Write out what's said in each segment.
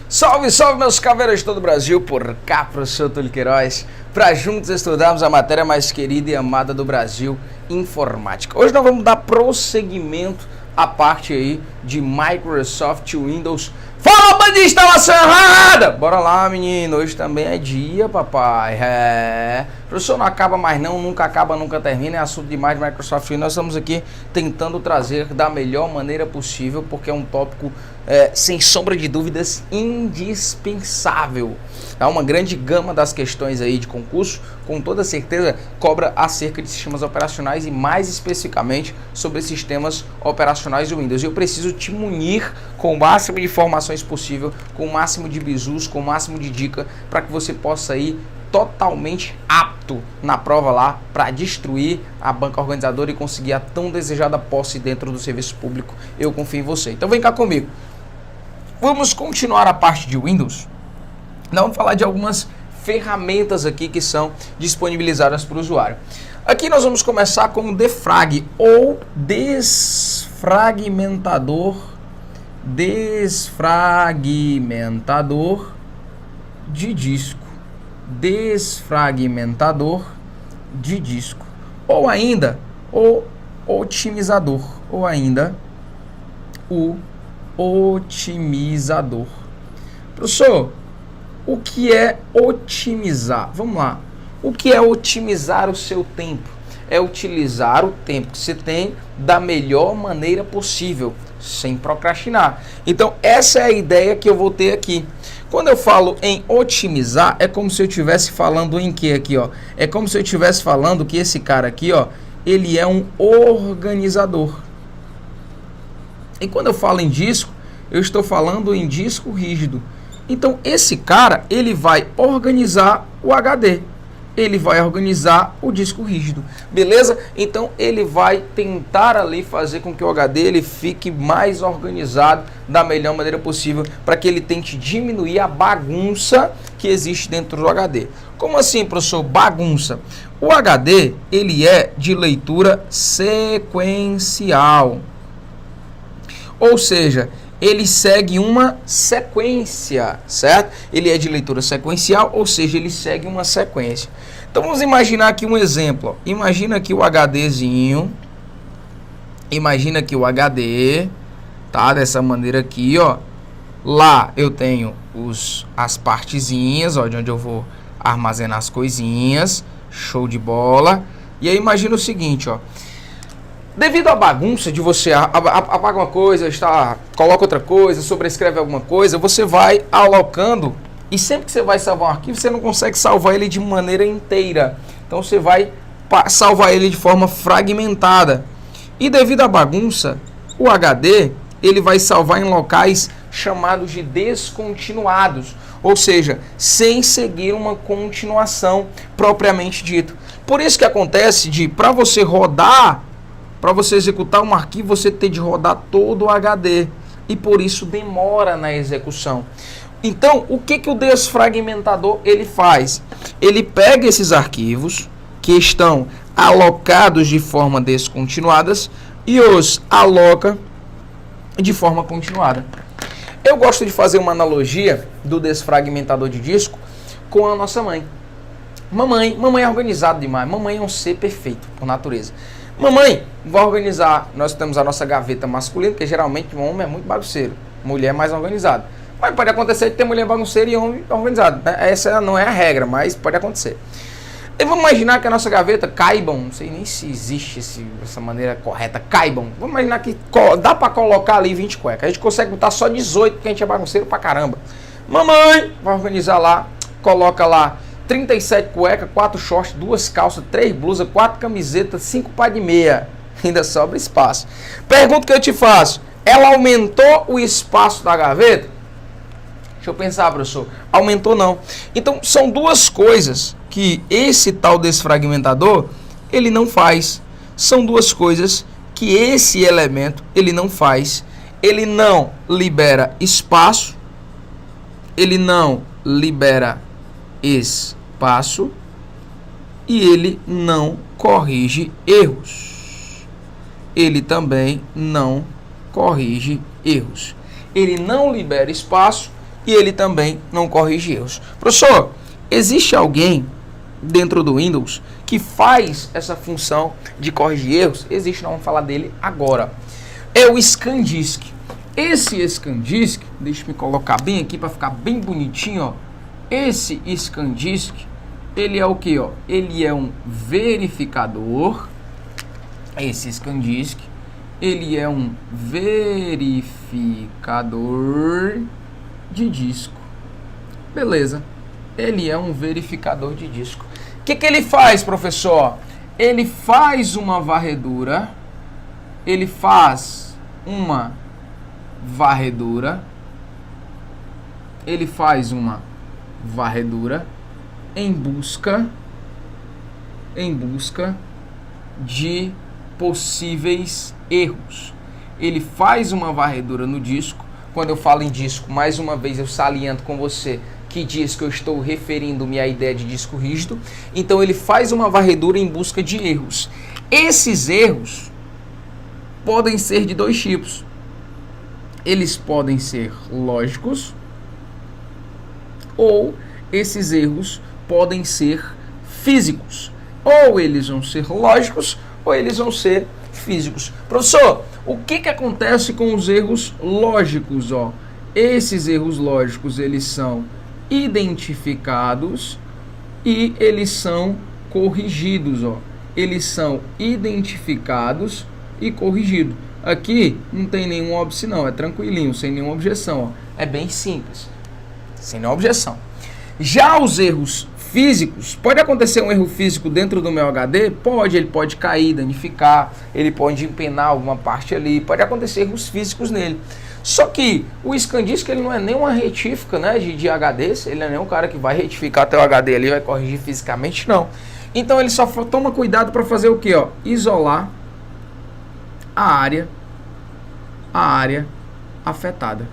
Salve, salve meus caveiras de todo o Brasil, por cá, professor Túlio Queiroz, para juntos estudarmos a matéria mais querida e amada do Brasil, informática. Hoje nós vamos dar prosseguimento à parte aí de Microsoft Windows. Fala, banda de instalação errada! Bora lá, menino, hoje também é dia, papai. Professor, não acaba mais não, nunca acaba, nunca termina, é assunto demais de Microsoft Windows. Nós estamos aqui tentando trazer da melhor maneira possível, porque é um tópico, sem sombra de dúvidas, indispensável. Há uma grande gama das questões aí de concurso, com toda certeza, cobra acerca de sistemas operacionais e mais especificamente sobre sistemas operacionais do Windows. Eu preciso te munir com o máximo de informações possível, com o máximo de bizus, com o máximo de dica, para que você possa ir totalmente apto na prova lá para destruir a banca organizadora e conseguir a tão desejada posse dentro do serviço público. Eu confio em você. Então vem cá comigo. Vamos continuar a parte de Windows. Nós vamos falar de algumas ferramentas aqui que são disponibilizadas para o usuário. Aqui nós vamos começar com o defrag ou desfragmentador de disco. Desfragmentador de disco, ou ainda o otimizador, o otimizador. Professor, o que é otimizar? Vamos lá. O que é otimizar o seu tempo? É utilizar o tempo que você tem da melhor maneira possível, sem procrastinar. Então, essa é a ideia que eu vou ter aqui. Quando eu falo em otimizar, é como se eu estivesse falando em quê aqui, ó? É como se eu estivesse falando que esse cara aqui, ó, ele é um organizador. E quando eu falo em disco, eu estou falando em disco rígido. Então, esse cara, ele vai organizar o HD. Ele vai organizar o disco rígido, beleza? Então ele vai tentar ali fazer com que o HD ele fique mais organizado da melhor maneira possível, para que ele tente diminuir a bagunça que existe dentro do HD. Como assim, professor, bagunça? O HD ele é de leitura sequencial, ou seja, ele segue uma sequência, certo? Ele é de leitura sequencial, ou seja, ele segue uma sequência. Então vamos imaginar aqui um exemplo. Ó. Imagina aqui o HDzinho. Imagina aqui o HD, tá? Dessa maneira aqui, ó. Lá eu tenho as partezinhas, ó, de onde eu vou armazenar as coisinhas. Show de bola. E aí imagina o seguinte, ó. Devido à bagunça de você apaga uma coisa, coloca outra coisa, sobrescreve alguma coisa, você vai alocando, e sempre que você vai salvar um arquivo, você não consegue salvar ele de maneira inteira. Então você vai salvar ele de forma fragmentada. E devido à bagunça, o HD ele vai salvar em locais chamados de descontinuados, ou seja, sem seguir uma continuação propriamente dita. Por isso que acontece para você rodar, para você executar um arquivo, você tem de rodar todo o HD. E por isso demora na execução. Então, o que o desfragmentador ele faz? Ele pega esses arquivos que estão alocados de forma descontinuadas e os aloca de forma continuada. Eu gosto de fazer uma analogia do desfragmentador de disco com a nossa mãe. Mamãe é organizada demais. Mamãe é um ser perfeito, por natureza. Mamãe, vai organizar. Nós temos a nossa gaveta masculina, porque geralmente o homem é muito bagunceiro, mulher é mais organizada. Mas pode acontecer de ter mulher bagunceira e homem organizado, né? Essa não é a regra, mas pode acontecer. E vamos imaginar que a nossa gaveta caibam, não sei nem se existe essa maneira correta, caibam. Vamos imaginar que dá para colocar ali 20 cuecas. A gente consegue botar só 18, porque a gente é bagunceiro pra caramba. Mamãe, vai organizar lá, coloca lá 37 cuecas, 4 shorts, 2 calças, 3 blusas, 4 camisetas, 5 par de meia. Ainda sobra espaço. Pergunta que eu te faço: ela aumentou o espaço da gaveta? Deixa eu pensar, professor. Aumentou não. Então, são duas coisas que esse tal desfragmentador, ele não faz. São duas coisas que esse elemento, ele não faz. Ele não libera espaço. Ele não libera espaço e ele não corrige erros. Ele também não corrige erros. Ele não libera espaço e ele também não corrige erros. Professor, existe alguém dentro do Windows que faz essa função de corrigir erros? Existe, nós vamos falar dele agora. É o ScanDisk. Esse ScanDisk, deixa eu me colocar bem aqui para ficar bem bonitinho, ó. Esse ScanDisk, ele é o que, ó? Ele é um verificador. Esse ScanDisk, ele é um verificador de disco. Beleza. Ele é um verificador de disco. O que ele faz, professor? Ele faz uma varredura. Ele faz uma varredura. Ele faz uma varredura em busca de possíveis erros. Ele faz uma varredura no disco. Quando eu falo em disco, mais uma vez eu saliento com você que disco eu estou referindo-me à ideia de disco rígido. Então ele faz uma varredura em busca de erros. Esses erros podem ser de dois tipos. Eles podem ser lógicos ou esses erros podem ser físicos. Ou eles vão ser lógicos ou eles vão ser físicos. Professor, o que acontece com os erros lógicos? Ó? Esses erros lógicos, eles são identificados e eles são corrigidos. Ó. Eles são identificados e corrigidos. Aqui não tem nenhuma objeção, não. É tranquilinho, sem nenhuma objeção. Ó. É bem simples, sem nenhuma objeção. Já os erros físicos, pode acontecer um erro físico dentro do meu HD? Pode, ele pode cair, danificar, ele pode empenar alguma parte ali, pode acontecer erros físicos nele. Só que o ScanDisk, ele não é nem uma retífica, né, de HDs, ele não é nem um cara que vai retificar até o HD ali, vai corrigir fisicamente, não. Então ele só toma cuidado para fazer o que? Isolar a área afetada.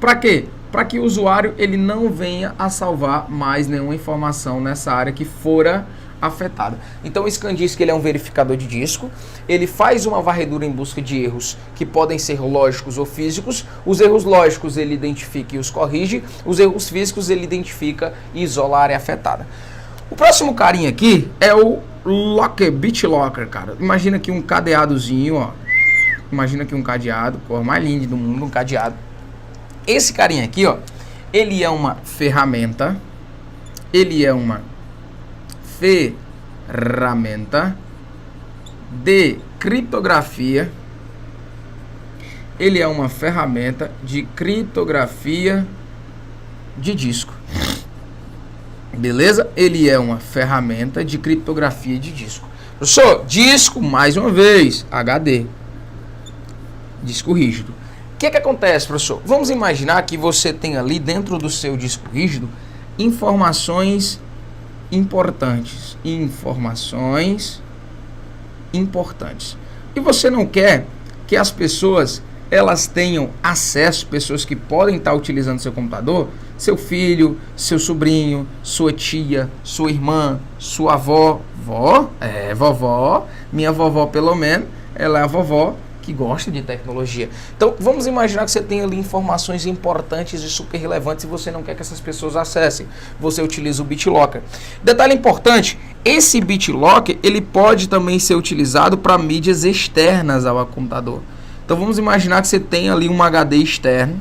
Para quê? Para que o usuário ele não venha a salvar mais nenhuma informação nessa área que fora afetada. Então o ScanDisk, ele é um verificador de disco, ele faz uma varredura em busca de erros que podem ser lógicos ou físicos. Os erros lógicos ele identifica e os corrige, os erros físicos ele identifica e isola a área afetada. O próximo carinha aqui é o BitLocker, cara. Imagina aqui um cadeadozinho, ó. Imagina aqui um cadeado, cor mais linda do mundo, um cadeado. Esse carinha aqui, ó, ele é uma ferramenta, de criptografia, ele é uma ferramenta de criptografia de disco. Beleza? Ele é uma ferramenta de criptografia de disco. Professor, disco, mais uma vez, HD, disco rígido. O que acontece, professor? Vamos imaginar que você tem ali dentro do seu disco rígido informações importantes. E você não quer que as pessoas elas tenham acesso, pessoas que podem estar utilizando seu computador, seu filho, seu sobrinho, sua tia, sua irmã, sua avó, vovó, minha vovó pelo menos, ela é a vovó que gosta de tecnologia. Então, vamos imaginar que você tem ali informações importantes e super relevantes e você não quer que essas pessoas acessem. Você utiliza o BitLocker. Detalhe importante, esse BitLocker, ele pode também ser utilizado para mídias externas ao computador. Então, vamos imaginar que você tem ali um HD externo,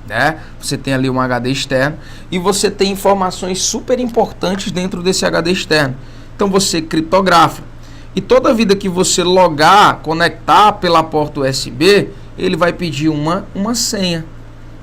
né? Você tem ali um HD externo e você tem informações super importantes dentro desse HD externo. Então, você criptografa. E toda vida que você logar, conectar pela porta USB, ele vai pedir uma senha,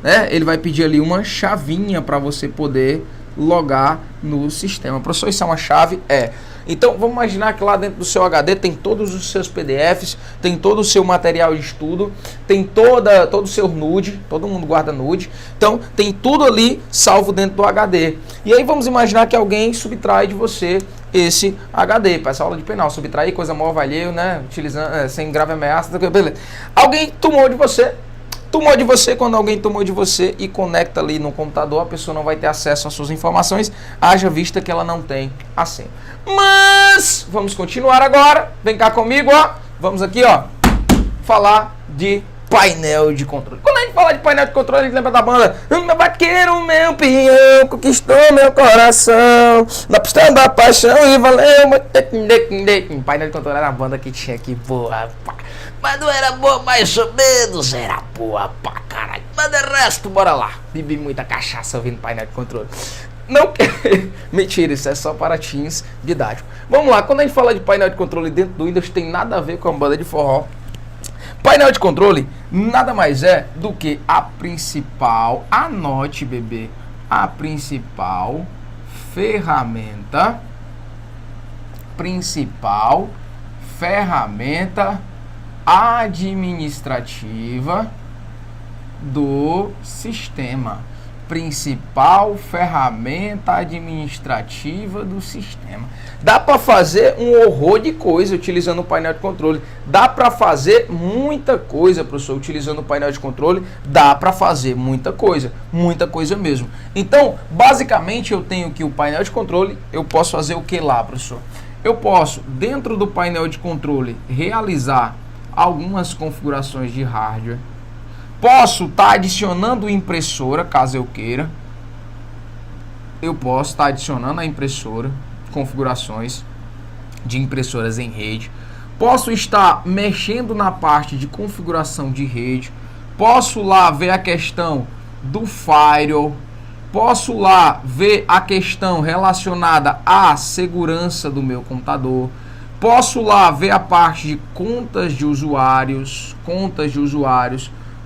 né? Ele vai pedir ali uma chavinha para você poder logar no sistema. Professor, isso é uma chave? É. Então, vamos imaginar que lá dentro do seu HD tem todos os seus PDFs, tem todo o seu material de estudo, tem todo o seu nude, todo mundo guarda nude. Então, tem tudo ali salvo dentro do HD. E aí, vamos imaginar que alguém subtrai de você esse HD, para essa aula de penal, subtrair coisa mó valheiro, né, utilizando, sem grave ameaça, beleza. Alguém tomou de você, quando alguém tomou de você e conecta ali no computador, a pessoa não vai ter acesso às suas informações, haja vista que ela não tem a senha. Mas, vamos continuar agora, vem cá comigo, ó, vamos aqui, ó, falar de painel de controle. Quando a gente fala de painel de controle, a gente lembra da banda. Meu vaqueiro, meu peão, conquistou meu coração, na pista da paixão e valeu. Painel de controle era a banda que tinha aqui, boa, pá. Mas não era boa mais ou menos, era boa pra caralho. Mas de resto, bora lá. Bebi muita cachaça ouvindo painel de controle. Não, mentira, isso é só para teens didático. Vamos lá, quando a gente fala de painel de controle dentro do Windows, tem nada a ver com a banda de forró. Painel de controle nada mais é do que a principal, anote bebê, a principal ferramenta administrativa do sistema. Principal ferramenta administrativa do sistema. Dá para fazer um horror de coisa utilizando o painel de controle. Dá para fazer muita coisa, professor, utilizando o painel de controle. Dá para fazer muita coisa mesmo. Então, basicamente, eu tenho aqui o painel de controle. Eu posso fazer o que lá, professor? Eu posso, dentro do painel de controle, realizar algumas configurações de hardware. Posso estar adicionando impressora, caso eu queira. Eu posso estar adicionando a impressora, configurações de impressoras em rede. Posso estar mexendo na parte de configuração de rede. Posso lá ver a questão do firewall. Posso lá ver a questão relacionada à segurança do meu computador. Posso lá ver a parte de contas de usuários.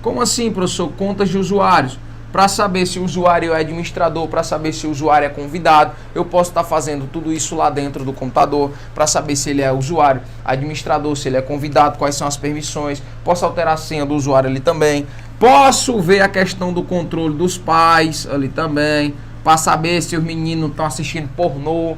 Como assim, professor? Contas de usuários. Para saber se o usuário é administrador, para saber se o usuário é convidado, eu posso estar fazendo tudo isso lá dentro do computador, para saber se ele é usuário, administrador, se ele é convidado, quais são as permissões. Posso alterar a senha do usuário ali também. Posso ver a questão do controle dos pais ali também, para saber se os meninos estão assistindo pornô.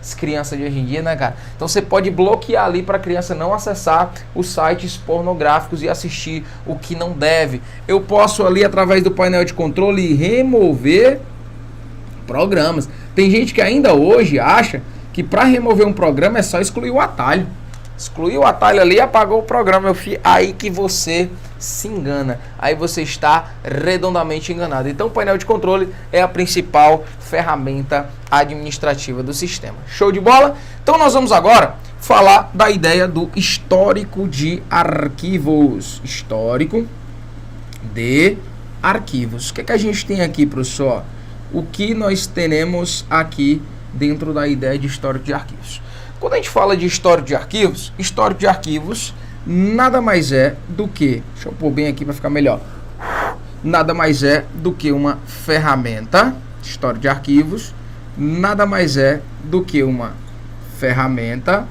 As crianças de hoje em dia, né, cara? Então você pode bloquear ali para a criança não acessar os sites pornográficos e assistir o que não deve. Eu posso ali, através do painel de controle, remover programas. Tem gente que ainda hoje acha que para remover um programa é só excluir o atalho. Excluiu o atalho ali e apagou o programa, meu filho. Aí que você se engana. Aí você está redondamente enganado. Então o painel de controle é a principal ferramenta administrativa do sistema. Show de bola? Então nós vamos agora falar da ideia do histórico de arquivos. Histórico de arquivos. O que é que a gente tem aqui, professor? O que nós teremos aqui dentro da ideia de histórico de arquivos? Quando a gente fala de histórico de arquivos nada mais é do que, deixa eu pôr bem aqui para ficar melhor, nada mais é do que uma ferramenta, histórico de arquivos, nada mais é do que uma ferramenta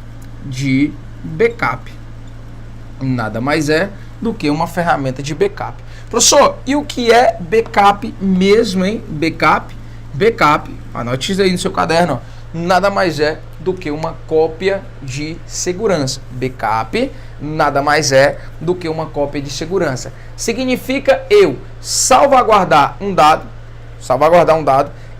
de backup. Nada mais é do que uma ferramenta de backup. Professor, e o que é backup mesmo, hein? Backup, anote isso aí no seu caderno, ó. Nada mais é do que uma cópia de segurança. Backup nada mais é do que uma cópia de segurança. Significa eu salvaguardar um dado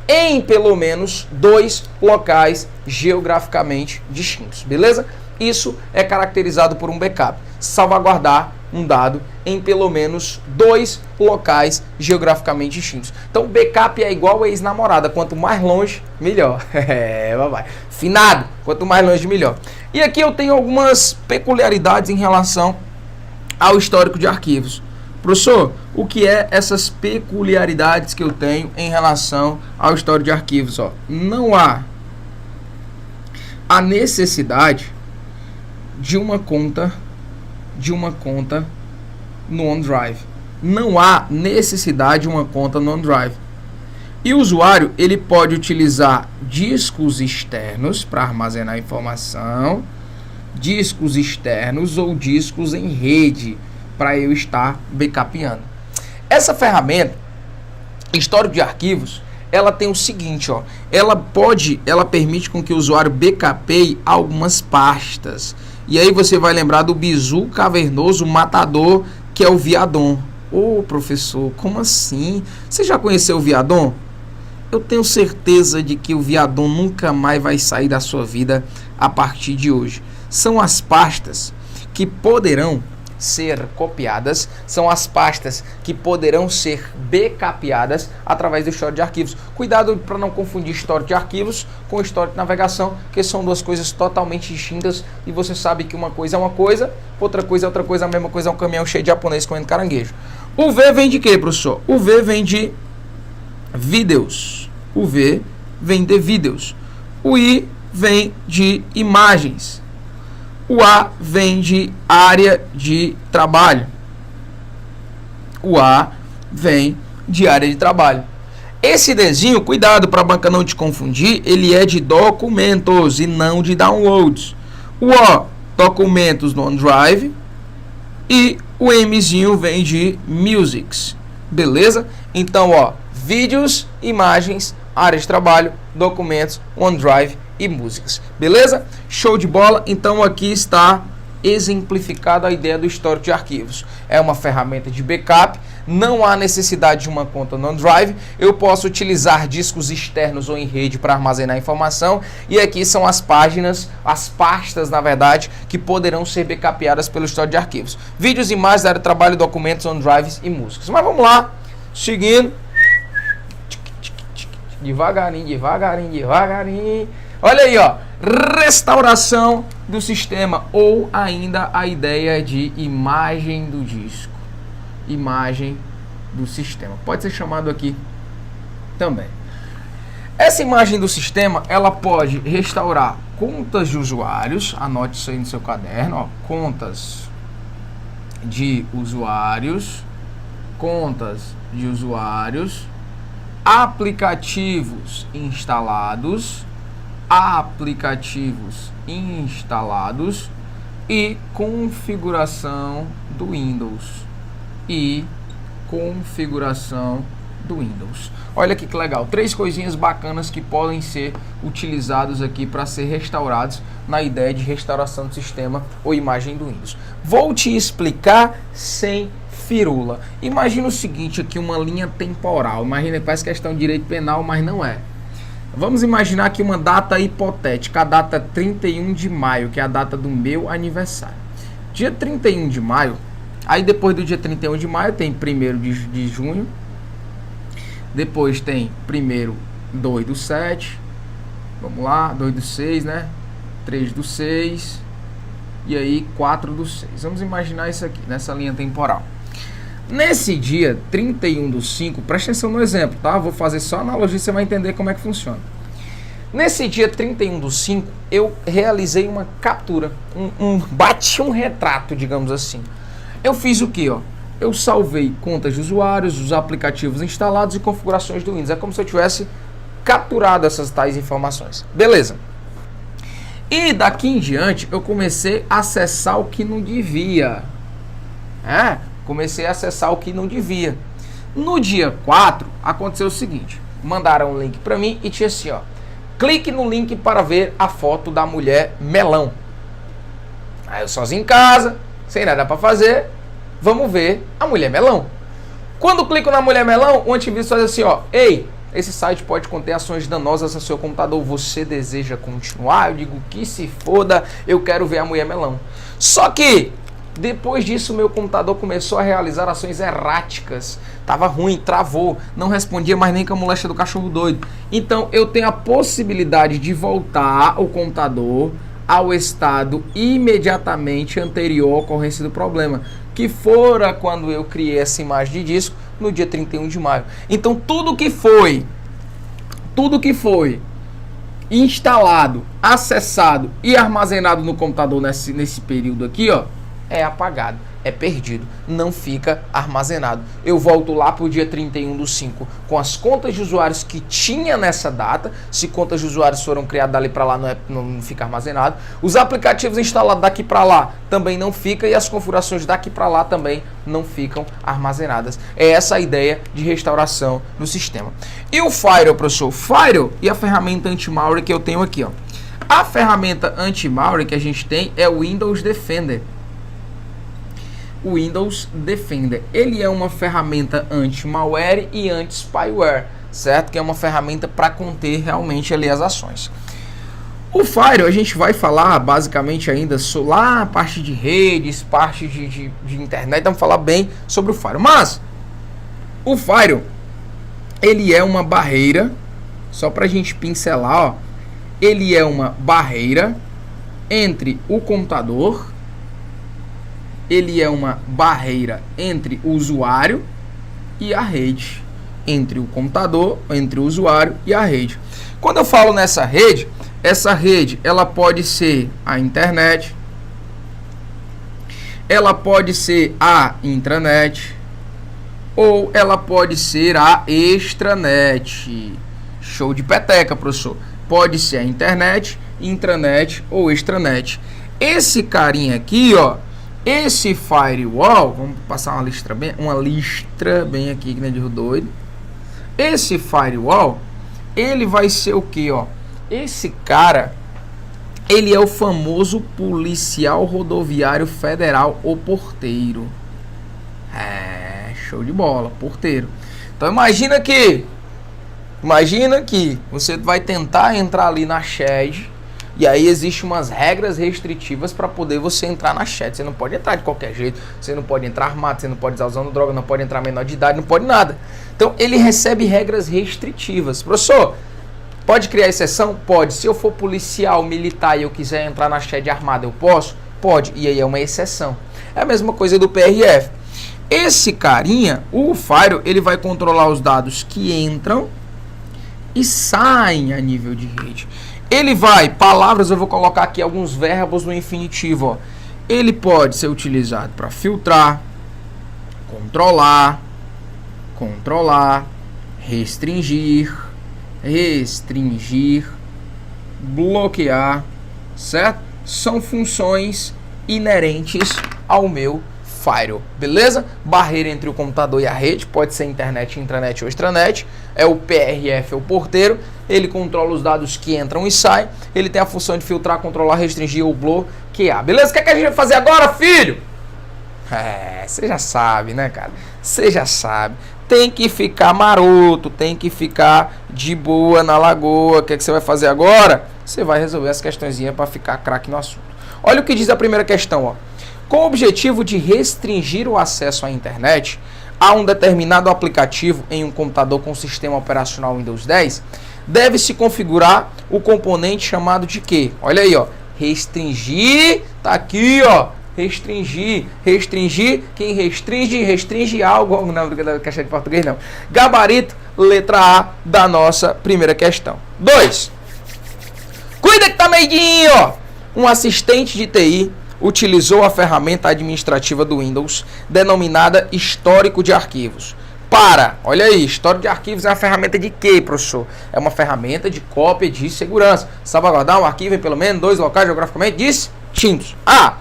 em pelo menos 2 locais geograficamente distintos, beleza? Isso é caracterizado por um backup. Salvaguardar um dado em pelo menos 2 locais geograficamente distintos. Então, backup é igual a ex-namorada. Quanto mais longe, melhor. Vai. Finado. Quanto mais longe, melhor. E aqui eu tenho algumas peculiaridades em relação ao histórico de arquivos. Professor, o que é essas peculiaridades que eu tenho em relação ao histórico de arquivos? Ó, não há a necessidade de uma conta no OneDrive. Não há necessidade de uma conta no OneDrive. E o usuário, ele pode utilizar discos externos para armazenar informação, discos externos ou discos em rede para eu estar backupeando. Essa ferramenta, histórico de arquivos, ela tem o seguinte, ó, ela permite com que o usuário backupeie algumas pastas. E aí você vai lembrar do bizu cavernoso matador, que é o Viadom. Ô, professor, como assim? Você já conheceu o Viadom? Eu tenho certeza de que o Viadom nunca mais vai sair da sua vida a partir de hoje. São as pastas que poderão ser copiadas, são as pastas que poderão ser backupadas através do histórico de arquivos. Cuidado para não confundir histórico de arquivos com histórico de navegação, que são duas coisas totalmente distintas e você sabe que uma coisa é uma coisa, outra coisa é outra coisa, a mesma coisa é um caminhão cheio de japonês comendo caranguejo. O V vem de quê, professor? O V vem de vídeos. O V vem de vídeos. O I vem de imagens. O A vem de área de trabalho. O A vem de área de trabalho. Esse Dzinho, cuidado para a banca não te confundir, ele é de documentos e não de downloads. O O, documentos no OneDrive. E o Mzinho vem de musics. Beleza? Então, ó, vídeos, imagens, área de trabalho, documentos, OneDrive e músicas. Beleza? Show de bola. Então aqui está exemplificada a ideia do histórico de arquivos. É uma ferramenta de backup, não há necessidade de uma conta no OneDrive, eu posso utilizar discos externos ou em rede para armazenar informação, e aqui são as páginas, as pastas, na verdade, que poderão ser backupadas pelo histórico de arquivos. Vídeos, imagens, área de trabalho, documentos, OneDrive e músicas. Mas vamos lá, seguindo. Devagarinho, devagarinho, devagarinho. Olha aí, ó, restauração do sistema ou ainda a ideia de imagem do disco, imagem do sistema. Pode ser chamado aqui também. Essa imagem do sistema, ela pode restaurar contas de usuários, anote isso aí no seu caderno, ó, contas de usuários, aplicativos instalados e configuração do Windows. Olha aqui que legal, 3 coisinhas bacanas que podem ser utilizados aqui para ser restaurados na ideia de restauração do sistema ou imagem do Windows. Vou te explicar sem firula. Imagina o seguinte aqui, uma linha temporal. Imagina, parece questão de direito penal, mas não é. Vamos imaginar aqui uma data hipotética, a data 31 de maio, que é a data do meu aniversário. Dia 31 de maio, aí depois do dia 31 de maio tem 1º de junho, depois tem 2 do 7, vamos lá, 2 do 6, né? 3 do 6, e aí 4 do 6. Vamos imaginar isso aqui, nessa linha temporal. Nesse dia 31 do 5, presta atenção no exemplo, tá? Vou fazer só analogia, você vai entender como é que funciona. Nesse dia 31 do 5, eu realizei uma captura, bati um retrato, digamos assim. Eu fiz o que, ó? Eu salvei contas de usuários, os aplicativos instalados e configurações do Windows. É como se eu tivesse capturado essas tais informações. Beleza. E daqui em diante, eu comecei a acessar o que não devia. Comecei a acessar o que não devia. No dia 4, aconteceu o seguinte. Mandaram um link para mim e tinha assim, ó. Clique no link para ver a foto da mulher melão. Aí eu sozinho em casa, sem nada para fazer, vamos ver a mulher melão. Quando clico na mulher melão, o antivírus faz assim, ó. Ei, esse site pode conter ações danosas ao seu computador. Você deseja continuar? Eu digo que se foda, eu quero ver a mulher melão. Só que depois disso, meu computador começou a realizar ações erráticas. Tava ruim, travou, não respondia mais nem com a moléstia do cachorro doido. Então, eu tenho a possibilidade de voltar o computador ao estado imediatamente anterior à ocorrência do problema, que fora quando eu criei essa imagem de disco no dia 31 de maio. Então, tudo que foi instalado, acessado e armazenado no computador nesse período aqui, ó, é apagado, é perdido, não fica armazenado. Eu volto lá para o dia 31 do 5 com as contas de usuários que tinha nessa data. Se contas de usuários foram criadas dali para lá, não fica armazenado. Os aplicativos instalados daqui para lá também não fica, e as configurações daqui para lá também não ficam armazenadas. É essa a ideia de restauração no sistema. E o Firewall, professor? Firewall e a ferramenta anti-malware que eu tenho aqui, ó. A ferramenta anti-malware que a gente tem é o Windows Defender. O Windows Defender, ele é uma ferramenta anti-malware e anti-spyware, certo? Que é uma ferramenta para conter realmente ali as ações. O Firewall a gente vai falar basicamente ainda lá a parte de redes, parte de internet, vamos falar bem sobre o Firewall. Mas o Firewall, ele é uma barreira, só para a gente pincelar, ó, ele é uma barreira entre o computador, ele é uma barreira entre o usuário e a rede, entre o computador, entre o usuário e a rede. Quando eu falo nessa rede, essa rede ela pode ser a internet, ela pode ser a intranet, ou ela pode ser a extranet. Show de peteca, professor. Pode ser a internet, intranet ou extranet. Esse carinha aqui, ó, esse firewall, vamos passar uma listra bem aqui, que nem de doido. Esse firewall, ele vai ser o que, ó? Esse cara, ele é o famoso policial rodoviário federal, o porteiro. É, show de bola, porteiro. Então imagina que você vai tentar entrar ali na shed, e aí existem umas regras restritivas para poder você entrar na shed. Você não pode entrar de qualquer jeito, você não pode entrar armado, você não pode estar usando droga, não pode entrar menor de idade, não pode nada. Então ele recebe regras restritivas. Professor, pode criar exceção? Pode. Se eu for policial, militar e eu quiser entrar na shed armada, eu posso? Pode. E aí é uma exceção. É a mesma coisa do PRF. Esse carinha, o Firewall, ele vai controlar os dados que entram e saem a nível de rede. Ele vai, palavras, eu vou colocar aqui alguns verbos no infinitivo, ó. Ele pode ser utilizado para filtrar, controlar, restringir, bloquear, certo? São funções inerentes ao meu Firewall, beleza? Barreira entre o computador e a rede, pode ser internet, intranet ou extranet. É o PRF, é o porteiro. Ele controla os dados que entram e saem. Ele tem a função de filtrar, controlar, restringir ou bloquear. Beleza? O que é que a gente vai fazer agora, filho? Você já sabe, né, cara? Você já sabe. Tem que ficar maroto, tem que ficar de boa na lagoa. O que é que você vai fazer agora? Você vai resolver as questõezinhas para ficar craque no assunto. Olha o que diz a primeira questão, ó. Com o objetivo de restringir o acesso à internet a um determinado aplicativo em um computador com sistema operacional Windows 10, deve-se configurar o componente chamado de quê? Olha aí, ó. Restringir, tá aqui, ó. Restringir. Quem restringe algo. Não, questão de português não. Gabarito, letra A da nossa primeira questão. 2. Cuida que tá meidinho, ó. Um assistente de TI utilizou a ferramenta administrativa do Windows, denominada histórico de arquivos. Olha aí, histórico de arquivos é uma ferramenta de quê, professor? É uma ferramenta de cópia de segurança. Salvaguardar um arquivo em pelo menos 2 locais geograficamente distintos. A.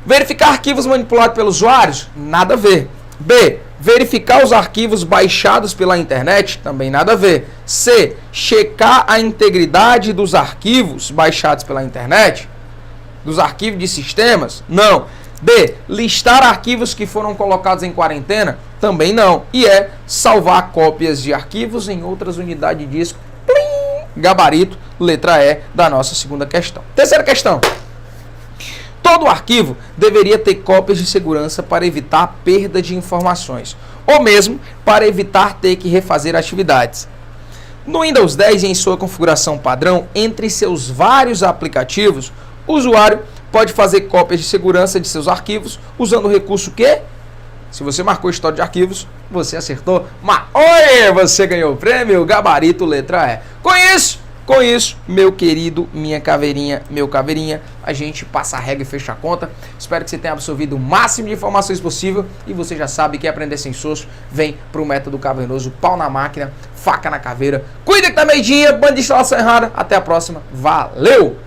Verificar arquivos manipulados pelos usuários? Nada a ver. B. Verificar os arquivos baixados pela internet? Também nada a ver. C. Checar a integridade dos arquivos baixados pela internet? Dos arquivos de sistemas? Não. D. Listar arquivos que foram colocados em quarentena? Também não. E é salvar cópias de arquivos em outras unidades de disco. Plim! Gabarito, letra E da nossa segunda questão. Terceira questão. Todo arquivo deveria ter cópias de segurança para evitar a perda de informações, ou mesmo para evitar ter que refazer atividades. No Windows 10 e em sua configuração padrão, entre seus vários aplicativos, o usuário pode fazer cópias de segurança de seus arquivos usando o recurso que? Se você marcou história de arquivos, você acertou. Mas oi, você ganhou o prêmio, gabarito, letra E. Com isso, meu querido, minha caveirinha, meu caveirinha, a gente passa a regra e fecha a conta. Espero que você tenha absorvido o máximo de informações possível. E você já sabe que aprender sem soço vem pro método cavernoso, pau na máquina, faca na caveira. Cuida que tá meidinha, bando de instalação errada. Até a próxima. Valeu!